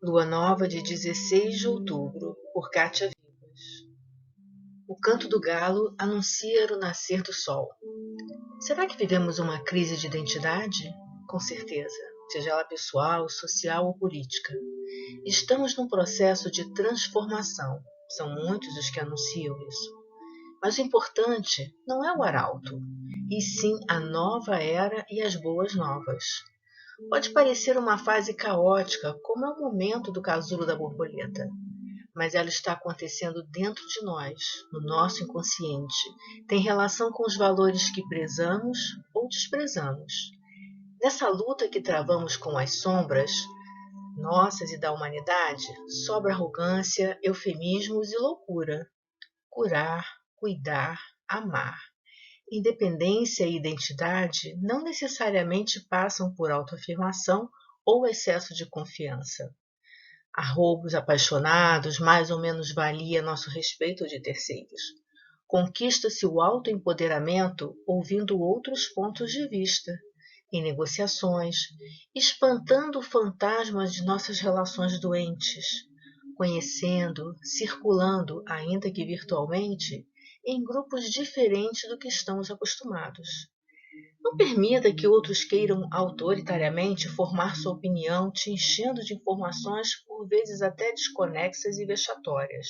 Lua nova de 16 de outubro, por Kátia Vivas. O canto do galo anuncia o nascer do sol. Será que vivemos uma crise de identidade? Com certeza, seja ela pessoal, social ou política. Estamos num processo de transformação. São muitos os que anunciam isso. Mas o importante não é o arauto, e sim a nova era e as boas novas. Pode parecer uma fase caótica, como é o momento do casulo da borboleta, mas ela está acontecendo dentro de nós, no nosso inconsciente. Tem relação com os valores que prezamos ou desprezamos. Nessa luta que travamos com as sombras, nossas e da humanidade, sobra arrogância, eufemismos e loucura. Curar, cuidar, amar. Independência e identidade não necessariamente passam por autoafirmação ou excesso de confiança. Arroubos apaixonados, mais ou menos valia nosso respeito de terceiros. Conquista-se o autoempoderamento ouvindo outros pontos de vista, em negociações, espantando fantasmas de nossas relações doentes, conhecendo, circulando, ainda que virtualmente, em grupos diferentes do que estamos acostumados. Não permita que outros queiram autoritariamente formar sua opinião, te enchendo de informações por vezes até desconexas e vexatórias.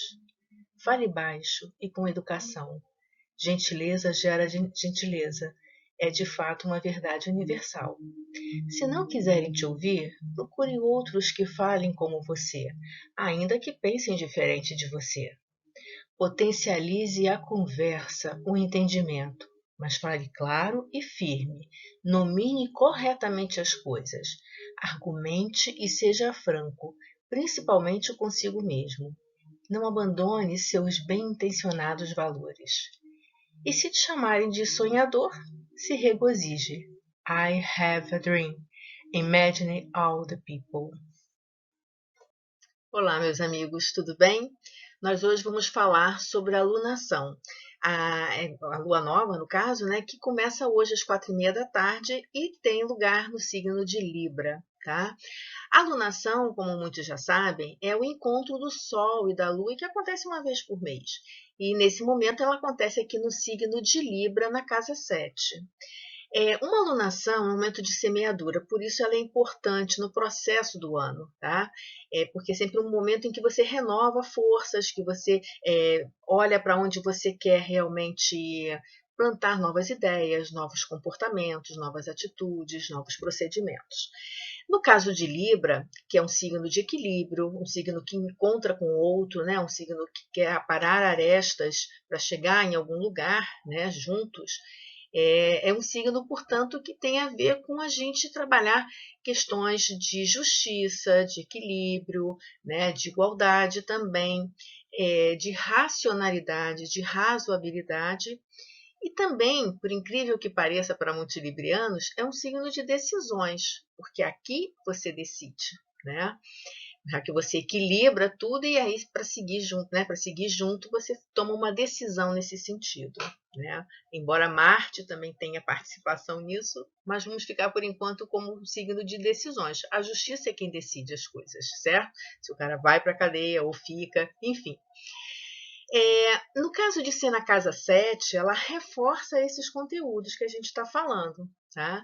Fale baixo e com educação. Gentileza gera gentileza. É de fato uma verdade universal. Se não quiserem te ouvir, procure outros que falem como você, ainda que pensem diferente de você. Potencialize a conversa, o entendimento, mas fale claro e firme. Nomine corretamente as coisas. Argumente e seja franco, principalmente consigo mesmo. Não abandone seus bem-intencionados valores. E se te chamarem de sonhador, se regozije. I have a dream. Imagine all the people. Olá, meus amigos, tudo bem? Nós hoje vamos falar sobre a lunação, a lua nova, no caso, né, que começa hoje às 4h30 da tarde e tem lugar no signo de Libra, tá? A lunação, como muitos já sabem, é o encontro do Sol e da Lua que acontece uma vez por mês. E nesse momento ela acontece aqui no signo de Libra, na casa 7. Uma alunação é um momento de semeadura, por isso ela é importante no processo do ano, tá? Porque é sempre um momento em que você renova forças, que você olha para onde você quer realmente plantar novas ideias, novos comportamentos, novas atitudes, novos procedimentos. No caso de Libra, que é um signo de equilíbrio, um signo que encontra com o outro, né? Um signo que quer aparar arestas para chegar em algum lugar, né? Juntos, é um signo, portanto, que tem a ver com a gente trabalhar questões de justiça, de equilíbrio, né, de igualdade também, de racionalidade, de razoabilidade. E também, por incrível que pareça para muitos librianos, é um signo de decisões, porque aqui você decide, né? Já que você equilibra tudo e aí para seguir junto, né? Para seguir junto, você toma uma decisão nesse sentido, né? Embora Marte também tenha participação nisso, mas vamos ficar por enquanto como um signo de decisões. A justiça é quem decide as coisas, certo? Se o cara vai para a cadeia ou fica, enfim. No caso de ser na casa 7, ela reforça esses conteúdos que a gente está falando, tá?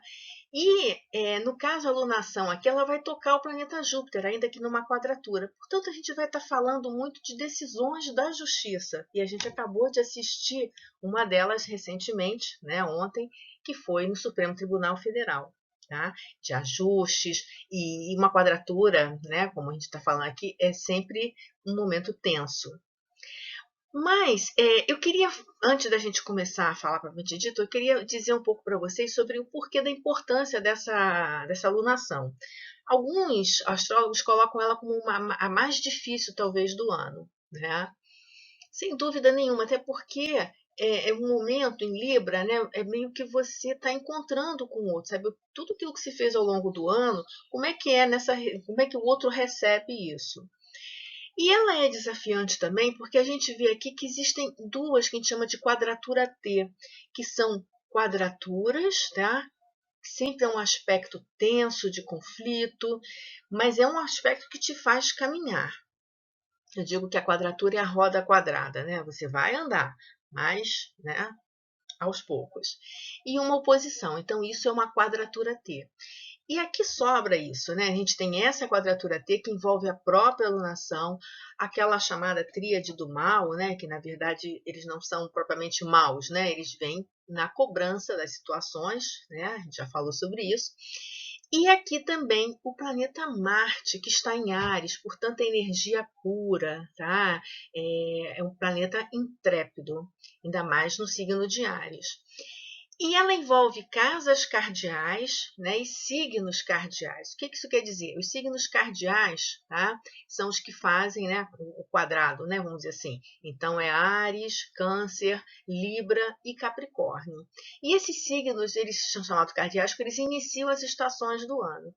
E, no caso, a lunação aqui, ela vai tocar o planeta Júpiter, ainda que numa quadratura. Portanto, a gente vai estar falando muito de decisões da justiça. E a gente acabou de assistir uma delas recentemente, né, ontem, que foi no Supremo Tribunal Federal. Tá? De ajustes e uma quadratura, né, como a gente está falando aqui, é sempre um momento tenso. Mas eu queria, antes da gente começar a falar propriamente dito, eu queria dizer um pouco para vocês sobre o porquê da importância dessa alunação. Alguns astrólogos colocam ela como a mais difícil, talvez, do ano, né? Sem dúvida nenhuma, até porque é um momento em Libra, né? É meio que você está encontrando com o outro, sabe? Tudo aquilo que se fez ao longo do ano, como é que como é que o outro recebe isso? E ela é desafiante também porque a gente vê aqui que existem duas que a gente chama de quadratura T, que são quadraturas, tá? sempre é um aspecto tenso de conflito, mas é um aspecto que te faz caminhar. Eu digo que a quadratura é a roda quadrada, né? Você vai andar, mas, né, aos poucos. E uma oposição, então isso é uma quadratura T. E aqui sobra isso, né? A gente tem essa quadratura T que envolve a própria alunação, aquela chamada tríade do mal, né? Que na verdade eles não são propriamente maus, né? Eles vêm na cobrança das situações, né? A gente já falou sobre isso. E aqui também o planeta Marte, que está em Áries, portanto, a energia pura, tá? É um planeta intrépido, ainda mais no signo de Áries. E ela envolve casas cardeais, né, e signos cardeais. O que isso quer dizer? Os signos cardeais, tá, são os que fazem, né, o quadrado, né, vamos dizer assim. Então, é Áries, Câncer, Libra e Capricórnio. E esses signos, eles são chamados cardeais porque eles iniciam as estações do ano.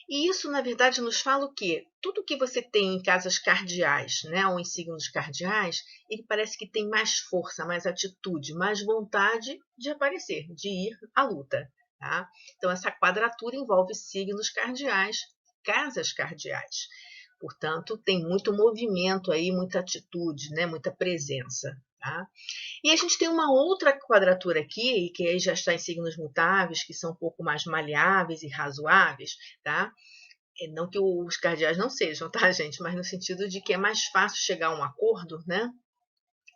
E isso, na verdade, nos fala o quê? Tudo que você tem em casas cardeais, né, ou em signos cardeais, ele parece que tem mais força, mais atitude, mais vontade de aparecer, de ir à luta. Tá? Então, essa quadratura envolve signos cardeais, casas cardeais. Portanto, tem muito movimento aí, muita atitude, né, muita presença. Tá? E a gente tem uma outra quadratura aqui, que aí já está em signos mutáveis, que são um pouco mais maleáveis e razoáveis, tá? Não que os cardeais não sejam, tá, gente? Mas no sentido de que é mais fácil chegar a um acordo, né?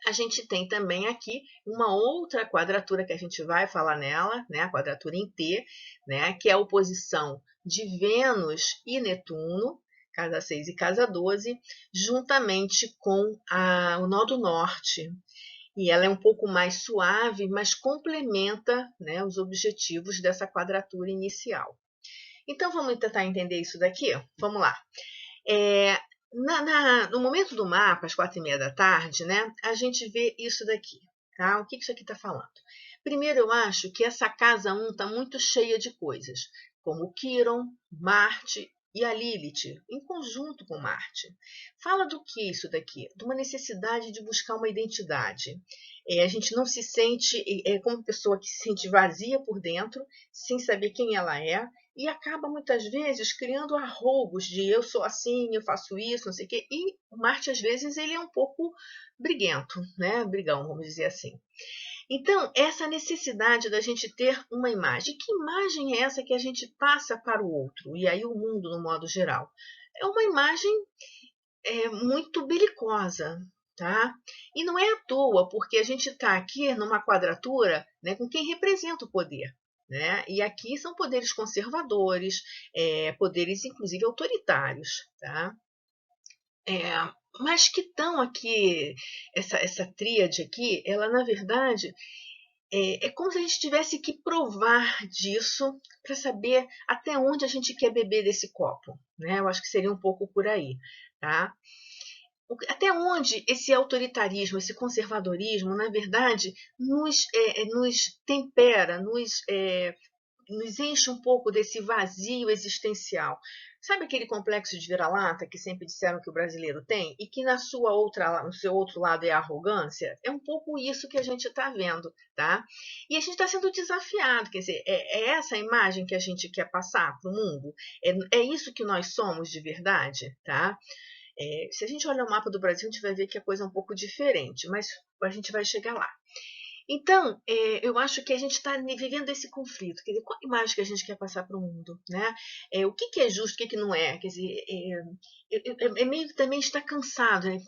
A gente tem também aqui uma outra quadratura que a gente vai falar nela, né? A quadratura em T, né? Que é a oposição de Vênus e Netuno, casa 6 e casa 12, juntamente com o nó do norte, e ela é um pouco mais suave, mas complementa, né, os objetivos dessa quadratura inicial. Então, vamos tentar entender isso daqui? Vamos lá. No momento do mapa, às 4h30 da tarde, né, a gente vê isso daqui. Tá? O que isso aqui está falando? Primeiro, eu acho que essa casa 1 está muito cheia de coisas, como Quiron, Marte e a Lilith, em conjunto com Marte. Fala do que isso daqui? De uma necessidade de buscar uma identidade. A gente não se sente, como pessoa que se sente vazia por dentro, sem saber quem ela é, e acaba muitas vezes criando arroubos de eu sou assim, eu faço isso, não sei o quê. E Marte, às vezes, ele é um pouco briguento, né? Brigão, vamos dizer assim. Então, essa necessidade da gente ter uma imagem. Que imagem é essa que a gente passa para o outro? E aí o mundo, no modo geral. É uma imagem muito belicosa, tá? E não é à toa, porque a gente está aqui numa quadratura, né, com quem representa o poder. Né? E aqui são poderes conservadores, poderes inclusive autoritários. Tá? Mas que estão aqui, essa tríade aqui, ela na verdade é como se a gente tivesse que provar disso para saber até onde a gente quer beber desse copo. Né? Eu acho que seria um pouco por aí. Tá? Até onde esse autoritarismo, esse conservadorismo, na verdade, nos tempera, nos enche um pouco desse vazio existencial. Sabe aquele complexo de vira-lata que sempre disseram que o brasileiro tem e que no seu outro lado é a arrogância? É um pouco isso que a gente está vendo, tá? E a gente está sendo desafiado, quer dizer, é essa a imagem que a gente quer passar para o mundo? É isso que nós somos de verdade, tá? Se a gente olhar o mapa do Brasil, a gente vai ver que a coisa é um pouco diferente, mas a gente vai chegar lá. Então, eu acho que a gente está vivendo esse conflito. Quer dizer, qual a imagem que a gente quer passar para o mundo? Né? O que é justo, o que não é? Quer dizer, é meio que também está cansado, né?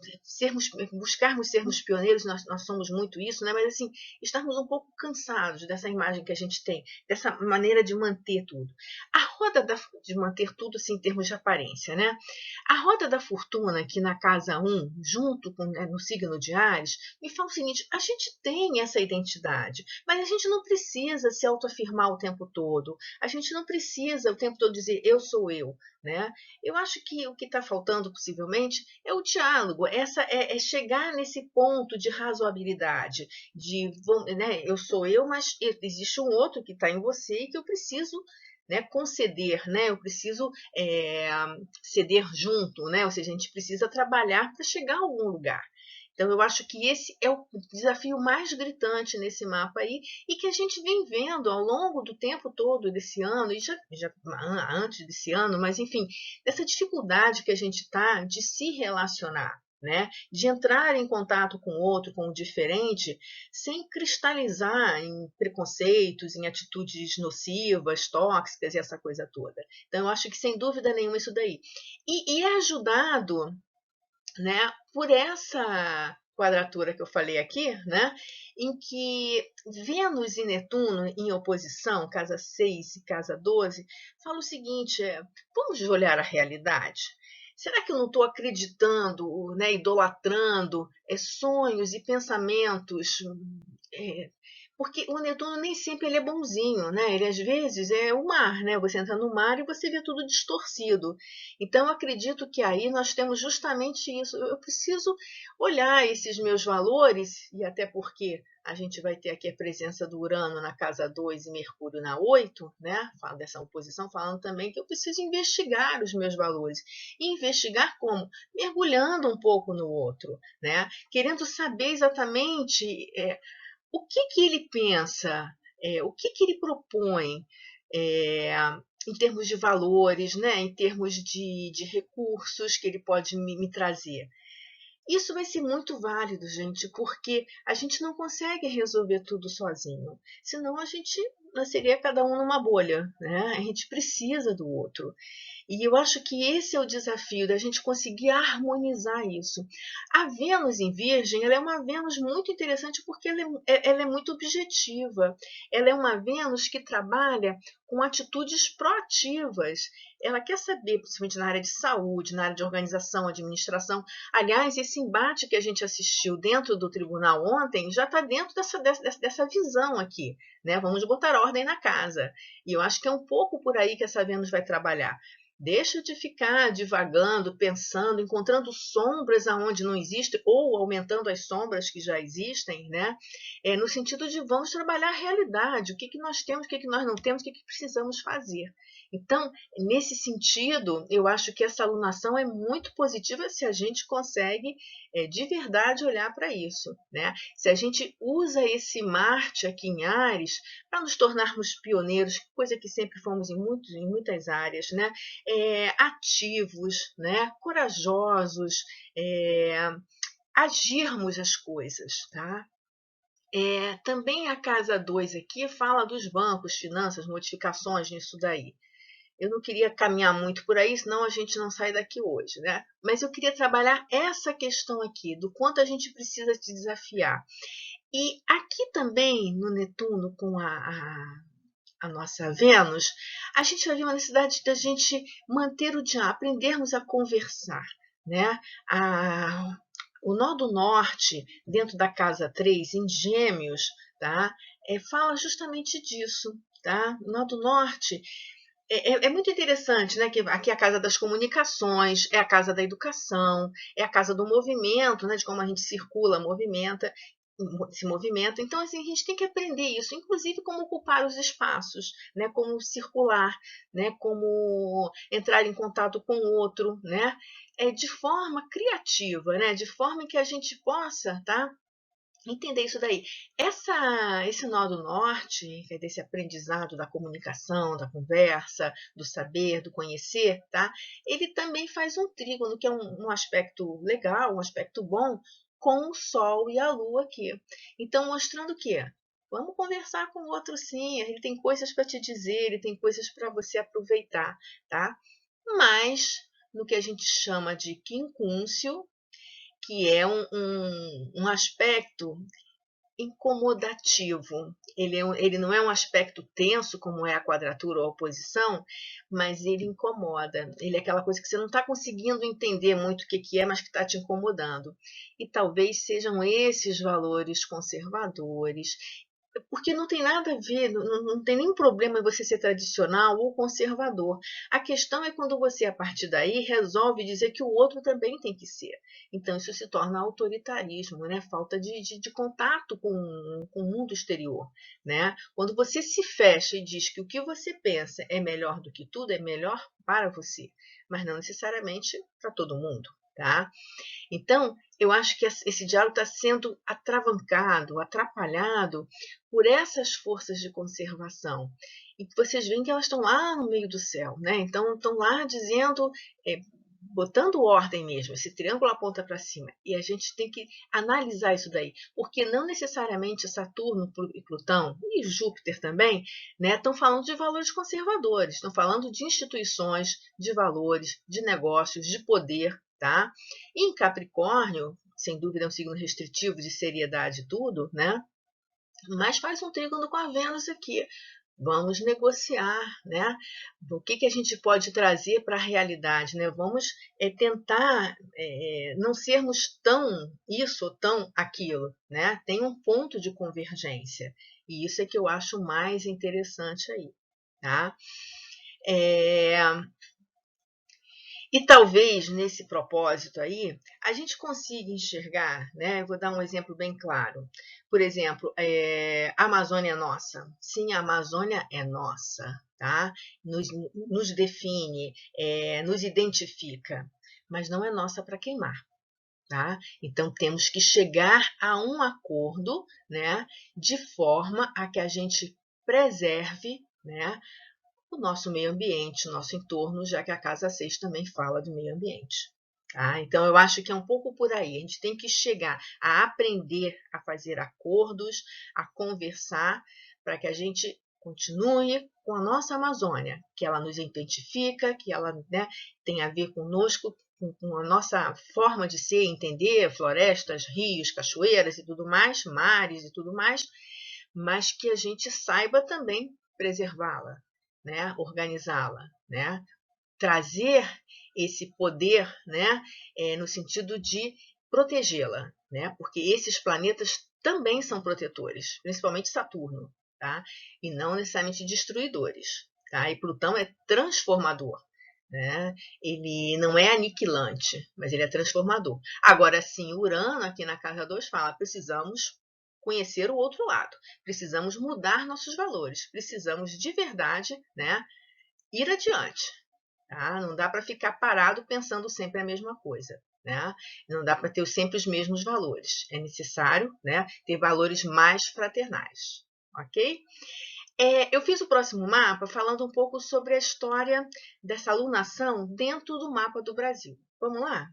Buscarmos sermos pioneiros, nós somos muito isso, né? Mas assim, estarmos um pouco cansados dessa imagem que a gente tem, dessa maneira de manter tudo. A roda de manter tudo assim, em termos de aparência, né? A roda da fortuna, aqui na casa 1, junto com, no signo de Áries, me fala o seguinte: a gente tem essa identidade, mas a gente não precisa se autoafirmar o tempo todo, a gente não precisa o tempo todo dizer eu sou eu. Né? Eu acho que o que está faltando, possivelmente, é o diálogo, é chegar nesse ponto de razoabilidade, de né, eu sou eu, mas existe um outro que está em você e que eu preciso, né, conceder, né? Eu preciso ceder junto, né? Ou seja, a gente precisa trabalhar para chegar a algum lugar. Então, eu acho que esse é o desafio mais gritante nesse mapa aí e que a gente vem vendo ao longo do tempo todo desse ano, e já antes desse ano, mas enfim, dessa dificuldade que a gente está de se relacionar, né? De entrar em contato com o outro, com o diferente, sem cristalizar em preconceitos, em atitudes nocivas, tóxicas e essa coisa toda. Então, eu acho que, sem dúvida nenhuma, isso daí. E é ajudado, né, por essa quadratura que eu falei aqui, né, em que Vênus e Netuno em oposição, casa 6 e casa 12, fala o seguinte, vamos olhar a realidade? Será que eu não estou acreditando, né, idolatrando sonhos e pensamentos é, porque o Netuno nem sempre ele é bonzinho, né? Ele às vezes é o mar, né? Você entra no mar e você vê tudo distorcido. Então, eu acredito que aí nós temos justamente isso. Eu preciso olhar esses meus valores, e até porque a gente vai ter aqui a presença do Urano na casa 2 e Mercúrio na 8, né? Fala dessa oposição, falando também que eu preciso investigar os meus valores. E investigar como? Mergulhando um pouco no outro, né? Querendo saber exatamente o que ele pensa, o que ele propõe em termos de valores, né, em termos de recursos que ele pode me trazer. Isso vai ser muito válido, gente, porque a gente não consegue resolver tudo sozinho. Senão a gente seria cada um numa bolha, né? A gente precisa do outro. E eu acho que esse é o desafio da gente conseguir harmonizar isso. A Vênus em Virgem, ela é uma Vênus muito interessante porque ela é muito objetiva. Ela é uma Vênus que trabalha com atitudes proativas. Ela quer saber, principalmente na área de saúde, na área de organização, administração. Aliás, esse embate que a gente assistiu dentro do tribunal ontem já está dentro dessa visão aqui, né? Vamos botar ordem na casa. E eu acho que é um pouco por aí que essa Vênus vai trabalhar. Deixa de ficar divagando, pensando, encontrando sombras aonde não existe ou aumentando as sombras que já existem, né? No sentido de vamos trabalhar a realidade, o que nós temos, o que nós não temos, o que precisamos fazer. Então, nesse sentido, eu acho que essa alunação é muito positiva se a gente consegue de verdade olhar para isso, né? Se a gente usa esse Marte aqui em Áries para nos tornarmos pioneiros, coisa que sempre fomos em muitas áreas, né? Ativos, né? Corajosos, agirmos as coisas, tá? Também a casa 2 aqui fala dos bancos, finanças, modificações nisso daí. Eu não queria caminhar muito por aí, senão a gente não sai daqui hoje, né? Mas eu queria trabalhar essa questão aqui, do quanto a gente precisa se desafiar. E aqui também, no Netuno, com a nossa Vênus, a gente vai ver uma necessidade da gente manter o diálogo, aprendermos a conversar, né? O nó do norte, dentro da casa 3, em Gêmeos, tá? Fala justamente disso, tá? O nó do norte é muito interessante, né? Que aqui é a casa das comunicações, é a casa da educação, é a casa do movimento, né? De como a gente circula, movimenta, se movimenta. Então, assim, a gente tem que aprender isso, inclusive como ocupar os espaços, né? Como circular, né? Como entrar em contato com o outro, né? De forma criativa, né? De forma que a gente possa, tá? Entender isso daí. Esse nó do norte, que é desse aprendizado da comunicação, da conversa, do saber, do conhecer, tá? Ele também faz um trígono, que é um aspecto legal, um aspecto bom, com o Sol e a Lua aqui. Então, mostrando que vamos conversar com o outro sim, ele tem coisas para te dizer, ele tem coisas para você aproveitar, tá? Mas, no que a gente chama de quincúncio, que é um aspecto incomodativo. Ele não é um aspecto tenso, como é a quadratura ou a oposição, mas ele incomoda. Ele é aquela coisa que você não está conseguindo entender muito o que é, mas que está te incomodando. E talvez sejam esses valores conservadores, porque não tem nada a ver, não tem nenhum problema em você ser tradicional ou conservador. A questão é quando você, a partir daí, resolve dizer que o outro também tem que ser. Então, isso se torna autoritarismo, né? Falta de contato com o mundo exterior. Né? Quando você se fecha e diz que o que você pensa é melhor do que tudo, é melhor para você, mas não necessariamente para todo mundo. tá? Então, eu acho que esse diálogo está sendo atravancado, atrapalhado por essas forças de conservação. E vocês veem que elas estão lá no meio do céu, né? Então, estão lá dizendo, botando ordem mesmo, esse triângulo aponta para cima. E a gente tem que analisar isso daí, porque não necessariamente Saturno e Plutão, e Júpiter também, né, estão falando de valores conservadores, estão falando de instituições, de valores, de negócios, de poder, tá? E em Capricórnio, sem dúvida é um signo restritivo de seriedade e tudo, né? Mas faz um trígono com a Vênus aqui. Vamos negociar, né? O que a gente pode trazer para a realidade, né? Vamos tentar não sermos tão isso ou tão aquilo, né? Tem um ponto de convergência. E isso é que eu acho mais interessante aí, tá? E talvez nesse propósito aí a gente consiga enxergar, né? Eu vou dar um exemplo bem claro. Por exemplo, a Amazônia é nossa. Sim, a Amazônia é nossa, tá? Nos define, nos identifica, mas não é nossa para queimar. Tá? Então temos que chegar a um acordo, né, de forma a que a gente preserve, né, o nosso meio ambiente, o nosso entorno, já que a Casa 6 também fala do meio ambiente. Tá? Então, eu acho que é um pouco por aí. A gente tem que chegar a aprender a fazer acordos, a conversar, para que a gente continue com a nossa Amazônia, que ela nos identifica, que ela, né, tem a ver conosco, com a nossa forma de ser, entender, florestas, rios, cachoeiras e tudo mais, mares e tudo mais, mas que a gente saiba também preservá-la, né, organizá-la, né, trazer esse poder, né, no sentido de protegê-la, né, porque esses planetas também são protetores, principalmente Saturno, tá, e não necessariamente destruidores, tá, e Plutão é transformador, né, ele não é aniquilante, mas ele é transformador. Agora sim, Urano aqui na casa 2 fala, precisamos conhecer o outro lado, precisamos mudar nossos valores, precisamos de verdade, né, ir adiante. Tá? Não dá para ficar parado pensando sempre a mesma coisa. Né? Não dá para ter sempre os mesmos valores. É necessário, né, ter valores mais fraternais. Ok? Eu fiz o próximo mapa falando um pouco sobre a história dessa alunação dentro do mapa do Brasil. Vamos lá?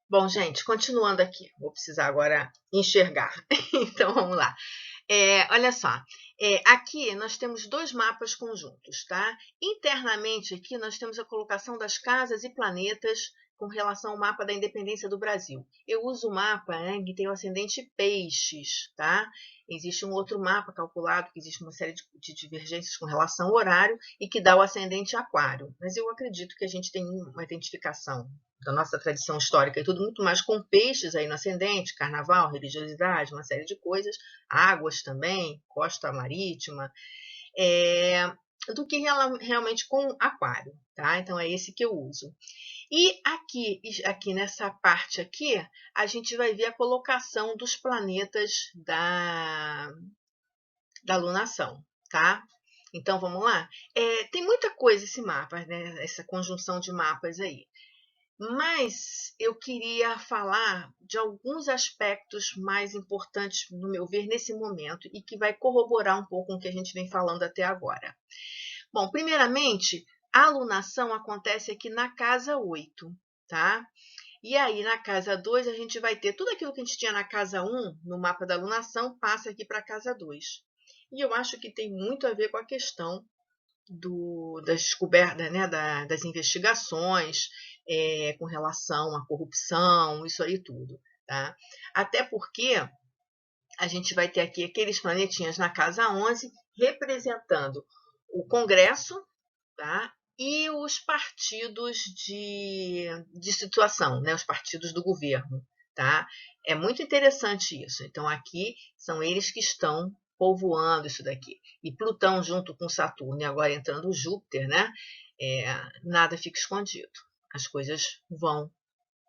Bom, gente, continuando aqui, vou precisar agora enxergar. Então, vamos lá. Olha só, aqui nós temos dois mapas conjuntos, tá? Internamente aqui nós temos a colocação das casas e planetas com relação ao mapa da independência do Brasil. Eu uso o mapa, né, que tem o ascendente peixes, tá? Existe um outro mapa calculado, que existe uma série de divergências com relação ao horário e que dá o ascendente aquário. Mas eu acredito que a gente tem uma identificação da nossa tradição histórica e tudo muito mais com peixes aí no ascendente, carnaval, religiosidade, uma série de coisas, águas também, costa marítima, do que realmente com aquário, tá? Então é esse que eu uso. E aqui nessa parte aqui, a gente vai ver a colocação dos planetas da alunação, tá? Então vamos lá? Tem muita coisa esse mapa, né? Essa conjunção de mapas aí. Mas eu queria falar de alguns aspectos mais importantes, no meu ver, nesse momento, e que vai corroborar um pouco com o que a gente vem falando até agora. Bom, primeiramente, a alunação acontece aqui na casa 8, tá? E aí, na casa 2, a gente vai ter tudo aquilo que a gente tinha na casa 1, no mapa da alunação, passa aqui para a casa 2. E eu acho que tem muito a ver com a questão das descobertas, né, das investigações com relação à corrupção, isso aí tudo. Tá? Até porque a gente vai ter aqui aqueles planetinhas na casa 11 representando o Congresso, tá? E os partidos de situação, né? Os partidos do governo. Tá? É muito interessante isso. Então, aqui são eles que estão povoando isso daqui. E Plutão junto com Saturno e agora entrando Júpiter, né? Nada fica escondido. As coisas vão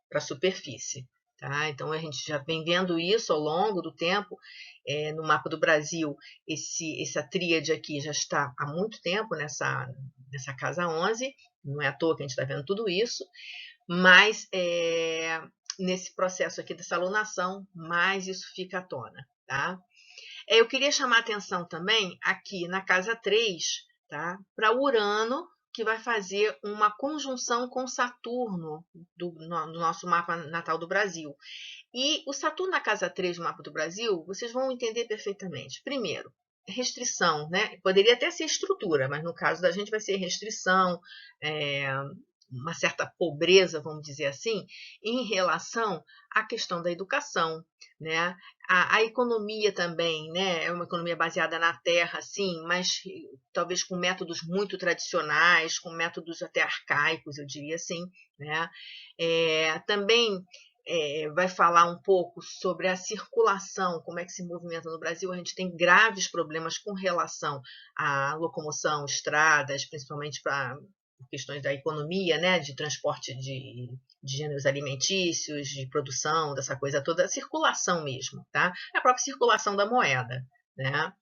para a superfície. Tá? Então, a gente já vem vendo isso ao longo do tempo. No mapa do Brasil, essa tríade aqui já está há muito tempo nessa casa 11, não é à toa que a gente está vendo tudo isso, mais nesse processo aqui dessa alunação, mais isso fica à tona, tá? Eu queria chamar a atenção também aqui na casa 3, tá? Para Urano, que vai fazer uma conjunção com Saturno no nosso mapa natal do Brasil. E o Saturno na casa 3 do mapa do Brasil, vocês vão entender perfeitamente. Primeiro, restrição, né? Poderia até ser estrutura, mas no caso da gente vai ser restrição, uma certa pobreza, vamos dizer assim, em relação à questão da educação, né? A economia também, né? É uma economia baseada na terra, sim, mas talvez com métodos muito tradicionais, com métodos até arcaicos, eu diria assim, né? Também vai falar um pouco sobre a circulação, como é que se movimenta no Brasil. A gente tem graves problemas com relação à locomoção, estradas, principalmente para questões da economia, né, de transporte de gêneros alimentícios, de produção, dessa coisa toda, a circulação mesmo, tá? A própria circulação da moeda, né?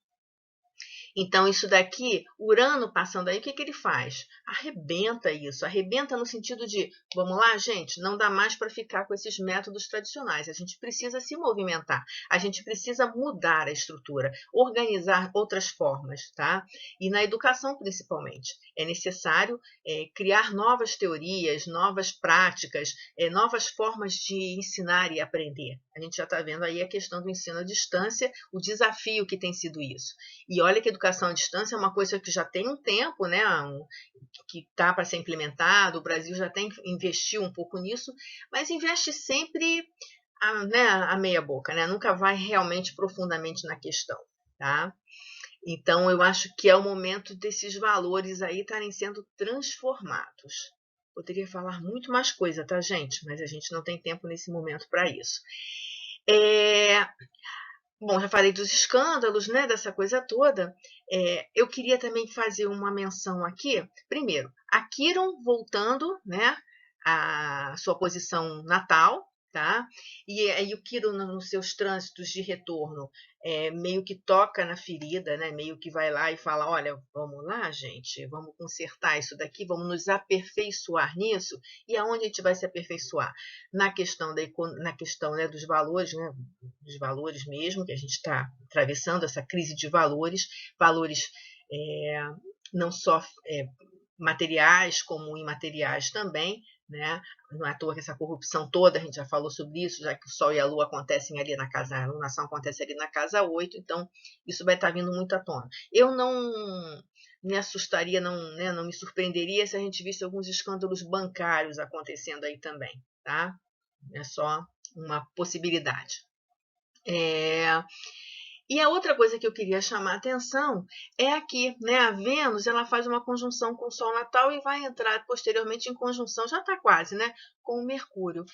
Então, isso daqui, Urano passando aí, o que, que ele faz? Arrebenta isso, arrebenta no sentido de, vamos lá, gente, não dá mais para ficar com esses métodos tradicionais, a gente precisa se movimentar, a gente precisa mudar a estrutura, organizar outras formas, tá? E na educação, principalmente, é necessário criar novas teorias, novas práticas, novas formas de ensinar e aprender. A gente já está vendo aí a questão do ensino à distância, o desafio que tem sido isso. E olha que a educação à distância é uma coisa que já tem um tempo, né, que está para ser implementado, o Brasil já tem que investir um pouco nisso, mas investe sempre a meia boca, né, nunca vai realmente profundamente na questão, tá? Então, eu acho que é o momento desses valores aí estarem sendo transformados. Poderia falar muito mais coisa, tá, gente? Mas a gente não tem tempo nesse momento para isso. Bom, já falei dos escândalos, né, dessa coisa toda. Eu queria também fazer uma menção aqui. Primeiro, a Quiron voltando, né, à sua posição natal, tá? E aí o Quiron, nos seus trânsitos de retorno, meio que toca na ferida, né? Meio que vai lá e fala, olha, vamos lá, gente, vamos consertar isso daqui, vamos nos aperfeiçoar nisso. E aonde a gente vai se aperfeiçoar? Na questão, na questão, né, dos valores mesmo, que a gente está atravessando essa crise de valores, valores não só materiais como imateriais também, né? Não é à toa que essa corrupção toda, a gente já falou sobre isso, já que o Sol e a Lua acontecem ali na casa, a alunação acontece ali na casa 8, então isso vai estar vindo muito à tona. Eu não me assustaria, não me surpreenderia se a gente visse alguns escândalos bancários acontecendo aí também, tá? É só uma possibilidade. E a outra coisa que eu queria chamar a atenção é aqui, né? A Vênus, ela faz uma conjunção com o Sol natal e vai entrar posteriormente em conjunção, já está quase, né? Com o Mercúrio,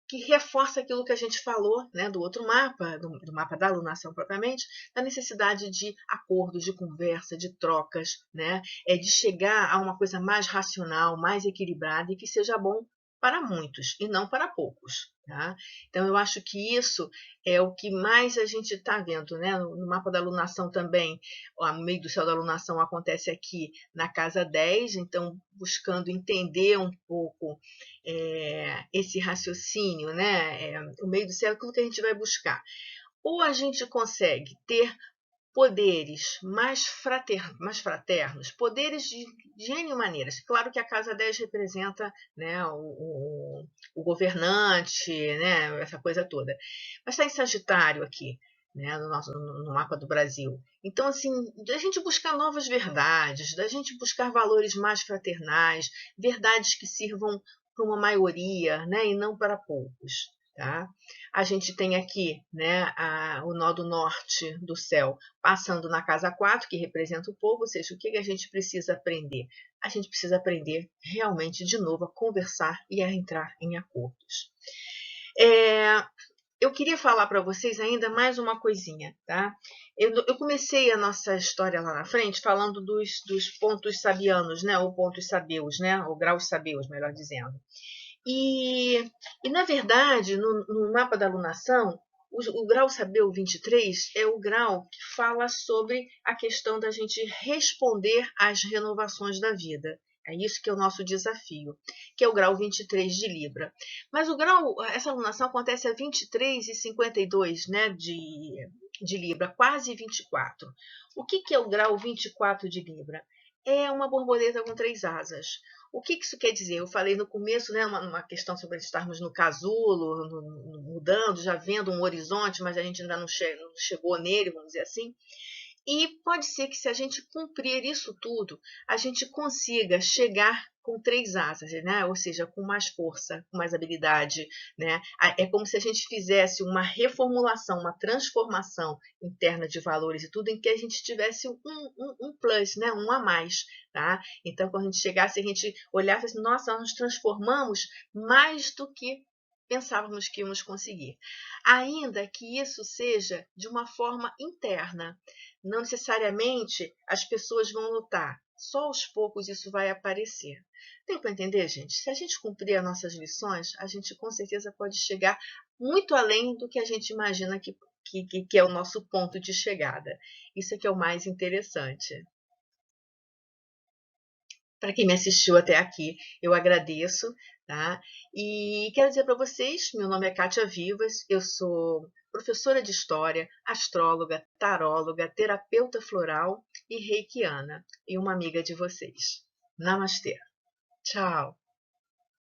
que reforça aquilo que a gente falou, né? Do outro mapa, do mapa da alunação propriamente, da necessidade de acordos, de conversa, de trocas, né? De chegar a uma coisa mais racional, mais equilibrada e que seja bom para muitos e não para poucos, tá? Então, eu acho que isso é o que mais a gente está vendo, né? No mapa da alunação também, o meio do céu da alunação acontece aqui na casa 10, então buscando entender um pouco esse raciocínio, né? O meio do céu é aquilo que a gente vai buscar. Ou a gente consegue ter poderes mais fraternos, poderes de N maneiras. Claro que a casa 10 representa, né, o governante, né, essa coisa toda. Mas está em Sagitário aqui, né, no mapa do Brasil. Então, assim, da gente buscar novas verdades, da gente buscar valores mais fraternais, verdades que sirvam para uma maioria, né, e não para poucos. Tá? A gente tem aqui, né, o nó do norte do céu passando na casa 4, que representa o povo, ou seja, o que a gente precisa aprender? A gente precisa aprender realmente, de novo, a conversar e a entrar em acordos. Eu queria falar para vocês ainda mais uma coisinha, tá? Eu comecei a nossa história lá na frente falando dos pontos sabianos, né? Ou pontos sabeus, né? Ou graus sabeus, melhor dizendo. E na verdade, no mapa da alunação, o grau Sabeu 23 é o grau que fala sobre a questão da gente responder às renovações da vida. É isso que é o nosso desafio, que é o grau 23 de Libra. Mas o grau, essa alunação acontece a 23,52, né, de Libra, quase 24. O que é o grau 24 de Libra? É uma borboleta com 3 asas. O que isso quer dizer? Eu falei no começo, né, uma questão sobre estarmos no casulo, mudando, já vendo um horizonte, mas a gente ainda não chegou nele, vamos dizer assim. E pode ser que, se a gente cumprir isso tudo, a gente consiga chegar com 3 asas, né? Ou seja, com mais força, com mais habilidade, né? É como se a gente fizesse uma reformulação, uma transformação interna de valores e tudo, em que a gente tivesse um plus, né? Um a mais, tá? Então, quando a gente chegasse, a gente olhasse assim, nossa, nós transformamos mais do que pensávamos que íamos conseguir. Ainda que isso seja de uma forma interna. Não necessariamente as pessoas vão notar. Só aos poucos isso vai aparecer. Tem para entender, gente? Se a gente cumprir as nossas lições, a gente com certeza pode chegar muito além do que a gente imagina que é o nosso ponto de chegada. Isso é que é o mais interessante. Para quem me assistiu até aqui, eu agradeço, tá? E quero dizer para vocês, meu nome é Kátia Vivas, eu sou professora de História, astróloga, taróloga, terapeuta floral e reikiana, e uma amiga de vocês. Namastê. Tchau.